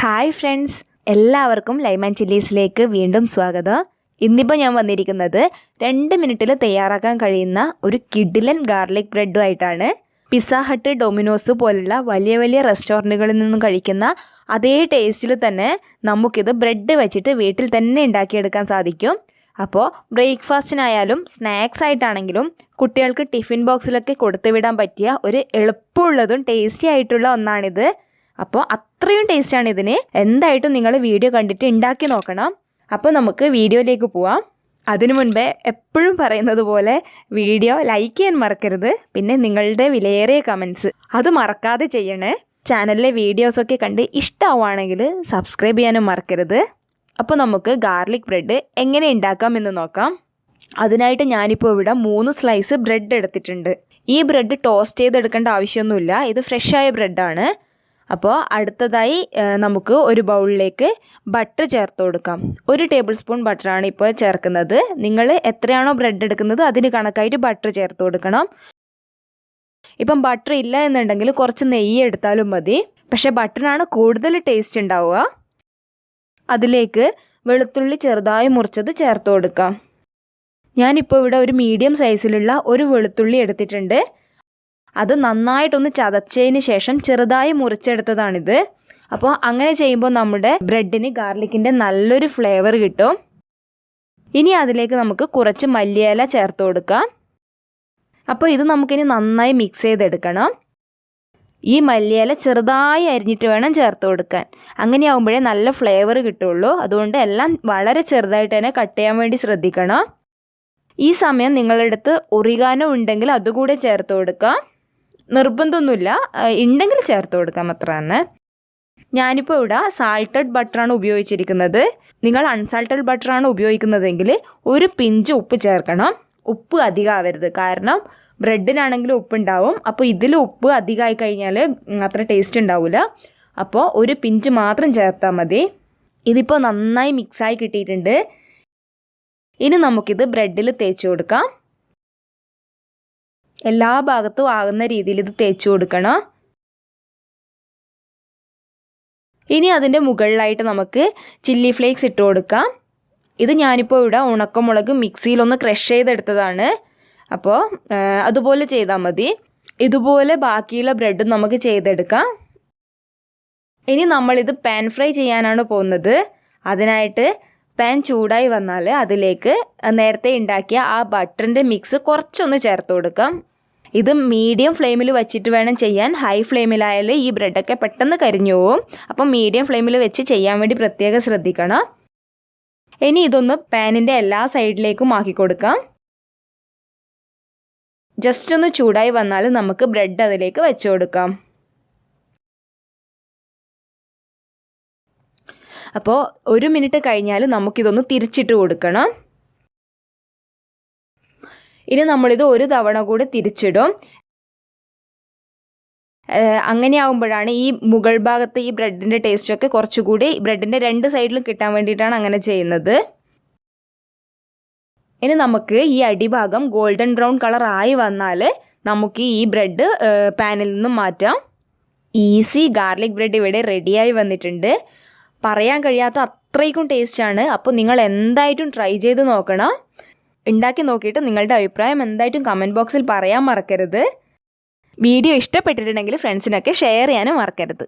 Hi friends, എല്ലാവർക്കും lime and ചില്ലീസിലേക്ക് വീണ്ടും സ്വാഗതം. ഇന്നിപ്പോൾ ഞാൻ വന്നിരിക്കുന്നത് 2 മിനിറ്റിൽ തയ്യാറാക്കാൻ കഴിയുന്ന ഒരു കിഡിലൻ ഗാർലിക് ബ്രെഡുമായിട്ടാണ്. പിസ്സ ഹട്ട്, ഡൊമിനോസ് പോലുള്ള വലിയ വലിയ റെസ്റ്റോറൻറ്റുകളിൽ നിന്നും കഴിക്കുന്ന അതേ ടേസ്റ്റിൽ തന്നെ നമുക്കിത് ബ്രെഡ് വെച്ചിട്ട് വീട്ടിൽ തന്നെ ഉണ്ടാക്കിയെടുക്കാൻ സാധിക്കും. അപ്പോൾ ബ്രേക്ക്ഫാസ്റ്റിനായാലും സ്നാക്സ് ആയിട്ടാണെങ്കിലും കുട്ടികൾക്ക് ടിഫിൻ ബോക്സിലൊക്കെ കൊടുത്തുവിടാൻ പറ്റിയ ഒരു എളുപ്പമുള്ളതും ടേസ്റ്റി ആയിട്ടുള്ള ഒന്നാണിത്. അപ്പോൾ അത്രയും ടേസ്റ്റാണ് ഇതിന്. എന്തായിട്ടും നിങ്ങൾ വീഡിയോ കണ്ടിട്ട് ഉണ്ടാക്കി നോക്കണം. അപ്പോൾ നമുക്ക് വീഡിയോയിലേക്ക് പോവാം. അതിനു മുൻപേ എപ്പോഴും പറയുന്നത് പോലെ വീഡിയോ ലൈക്ക് ചെയ്യാൻ മറക്കരുത്. പിന്നെ നിങ്ങളുടെ വിലയേറിയ കമൻറ്റ്സ് അത് മറക്കാതെ ചെയ്യണേ. ചാനലിലെ വീഡിയോസൊക്കെ കണ്ട് ഇഷ്ടമാവുകയാണെങ്കിൽ സബ്സ്ക്രൈബ് ചെയ്യാനും മറക്കരുത്. അപ്പോൾ നമുക്ക് ഗാർലിക് ബ്രെഡ് എങ്ങനെ ഉണ്ടാക്കാം എന്ന് നോക്കാം. അതിനായിട്ട് ഞാനിപ്പോൾ ഇവിടെ 3 സ്ലൈസ് ബ്രെഡ് എടുത്തിട്ടുണ്ട്. ഈ ബ്രെഡ് ടോസ്റ്റ് ചെയ്തെടുക്കേണ്ട ആവശ്യമൊന്നുമില്ല. ഇത് ഫ്രഷായ ബ്രെഡാണ്. അപ്പോൾ അടുത്തതായി നമുക്ക് ഒരു ബൗളിലേക്ക് ബട്ടർ ചേർത്ത് കൊടുക്കാം. 1 ടേബിൾ സ്പൂൺ ബട്ടറാണ് ഇപ്പോൾ ചേർക്കുന്നത്. നിങ്ങൾ എത്രയാണോ ബ്രെഡ് എടുക്കുന്നത് അതിന് കണക്കായിട്ട് ബട്ടർ ചേർത്ത് കൊടുക്കണം. ഇപ്പം ബട്ടർ ഇല്ല എന്നുണ്ടെങ്കിൽ കുറച്ച് നെയ്യ് എടുത്താലും മതി. പക്ഷേ ബട്ടറിനാണ് കൂടുതൽ ടേസ്റ്റ് ഉണ്ടാവുക. അതിലേക്ക് വെളുത്തുള്ളി ചെറുതായി മുറിച്ചത് ചേർത്ത് കൊടുക്കാം. ഞാനിപ്പോൾ ഇവിടെ ഒരു മീഡിയം സൈസിലുള്ള ഒരു വെളുത്തുള്ളി എടുത്തിട്ടുണ്ട്. അത് നന്നായിട്ടൊന്ന് ചതച്ചതിന് ശേഷം ചെറുതായി മുറിച്ചെടുത്തതാണിത്. അപ്പോൾ അങ്ങനെ ചെയ്യുമ്പോൾ നമ്മുടെ ബ്രെഡിന് ഗാർലിക്കിൻ്റെ നല്ലൊരു ഫ്ലേവർ കിട്ടും. ഇനി അതിലേക്ക് നമുക്ക് കുറച്ച് മല്ലിയില ചേർത്ത് കൊടുക്കാം. അപ്പോൾ ഇത് നമുക്കിനി നന്നായി മിക്സ് ചെയ്തെടുക്കണം. ഈ മല്ലിയില ചെറുതായി അരിഞ്ഞിട്ട് വേണം ചേർത്ത് കൊടുക്കാൻ. അങ്ങനെയാകുമ്പോഴേ നല്ല ഫ്ലേവർ കിട്ടുള്ളൂ. അതുകൊണ്ട് എല്ലാം വളരെ ചെറുതായിട്ട് തന്നെ കട്ട് ചെയ്യാൻ വേണ്ടി ശ്രദ്ധിക്കണം. ഈ സമയം നിങ്ങളുടെ അടുത്ത് ഒറിഗാനോ ഉണ്ടെങ്കിൽ അതുകൂടെ ചേർത്ത് കൊടുക്കാം. നിർബന്ധമൊന്നുമില്ല, ഉണ്ടെങ്കിൽ ചേർത്ത് കൊടുക്കാം, അത്ര തന്നെ. ഞാനിപ്പോൾ ഇവിടെ സാൾട്ടഡ് ബട്ടറാണ് ഉപയോഗിച്ചിരിക്കുന്നത്. നിങ്ങൾ അൺസാൾട്ടഡ് ബട്ടറാണ് ഉപയോഗിക്കുന്നതെങ്കിൽ ഒരു പിഞ്ച് ഉപ്പ് ചേർക്കണം. ഉപ്പ് അധികം ആവരുത്, കാരണം ബ്രെഡിനാണെങ്കിലും ഉപ്പുണ്ടാവും. അപ്പോൾ ഇതിൽ ഉപ്പ് അധികമായി കഴിഞ്ഞാൽ അത്ര ടേസ്റ്റ് ഉണ്ടാവില്ല. അപ്പോൾ ഒരു പിഞ്ച് മാത്രം ചേർത്താൽ മതി. ഇതിപ്പോൾ നന്നായി മിക്സായി കിട്ടിയിട്ടുണ്ട്. ഇനി നമുക്കിത് ബ്രെഡിൽ തേച്ച് കൊടുക്കാം. എല്ലാ ഭാഗത്തും ആകുന്ന രീതിയിൽ ഇത് തേച്ച് കൊടുക്കണം. ഇനി അതിൻ്റെ മുകളിലായിട്ട് നമുക്ക് ചില്ലി ഫ്ലേക്സ് ഇട്ട് കൊടുക്കാം. ഇത് ഞാനിപ്പോൾ ഇവിടെ ഉണക്കമുളക് മിക്സിയിലൊന്ന് ക്രഷ് ചെയ്തെടുത്തതാണ്. അപ്പോൾ അതുപോലെ ചെയ്താൽ മതി. ഇതുപോലെ ബാക്കിയുള്ള ബ്രെഡും നമുക്ക് ചെയ്തെടുക്കാം. ഇനി നമ്മളിത് പാൻ ഫ്രൈ ചെയ്യാനാണ് പോകുന്നത്. അതിനായിട്ട് പാൻ ചൂടായി വന്നാൽ അതിലേക്ക് നേരത്തെ ഉണ്ടാക്കിയ ആ ബട്ടറിൻ്റെ മിക്സ് കുറച്ചൊന്ന് ചേർത്ത് കൊടുക്കാം. ഇത് മീഡിയം ഫ്ലെയിമിൽ വെച്ചിട്ട് വേണം ചെയ്യാൻ. ഹൈ ഫ്ലെയിമിലായാൽ ഈ ബ്രെഡൊക്കെ പെട്ടെന്ന് കരിഞ്ഞു പോവും. അപ്പം മീഡിയം ഫ്ലെയിമിൽ വെച്ച് ചെയ്യാൻ വേണ്ടി പ്രത്യേകം ശ്രദ്ധിക്കണം. ഇനി ഇതൊന്ന് പാനിൻ്റെ എല്ലാ സൈഡിലേക്കും ആക്കി കൊടുക്കാം. ജസ്റ്റ് ഒന്ന് ചൂടായി വന്നാൽ നമുക്ക് ബ്രെഡ് അതിലേക്ക് വെച്ച് കൊടുക്കാം. അപ്പോൾ 1 മിനിറ്റ് കഴിഞ്ഞാൽ നമുക്കിതൊന്ന് തിരിച്ചിട്ട് കൊടുക്കണം. ഇനി നമ്മളിത് ഒരു തവണ കൂടി തിരിച്ചിടും. അങ്ങനെ ആകുമ്പോഴാണ് ഈ മുകൾ ഭാഗത്ത് ഈ ബ്രെഡിൻ്റെ ടേസ്റ്റൊക്കെ കുറച്ചുകൂടി ബ്രെഡിൻ്റെ 2 സൈഡിലും കിട്ടാൻ വേണ്ടിയിട്ടാണ് അങ്ങനെ ചെയ്യുന്നത്. ഇനി നമുക്ക് ഈ അടിഭാഗം ഗോൾഡൻ ബ്രൗൺ കളർ ആയി വന്നാൽ നമുക്ക് ഈ ബ്രെഡ് പാനിൽ നിന്നും മാറ്റാം. ഈസി ഗാർലിക് ബ്രെഡ് ഇവിടെ റെഡിയായി വന്നിട്ടുണ്ട്. പറയാൻ കഴിയാത്ത അത്രയ്ക്കും ടേസ്റ്റാണ്. അപ്പോൾ നിങ്ങൾ എന്തായിട്ടും ട്രൈ ചെയ്ത് നോക്കണം. ഉണ്ടാക്കി നോക്കിയിട്ട് നിങ്ങളുടെ അഭിപ്രായം എന്തായിട്ടും കമൻറ്റ് ബോക്സിൽ പറയാൻ മറക്കരുത്. വീഡിയോ ഇഷ്ടപ്പെട്ടിട്ടുണ്ടെങ്കിൽ ഫ്രണ്ട്സിനൊക്കെ ഷെയർ ചെയ്യാനും മറക്കരുത്.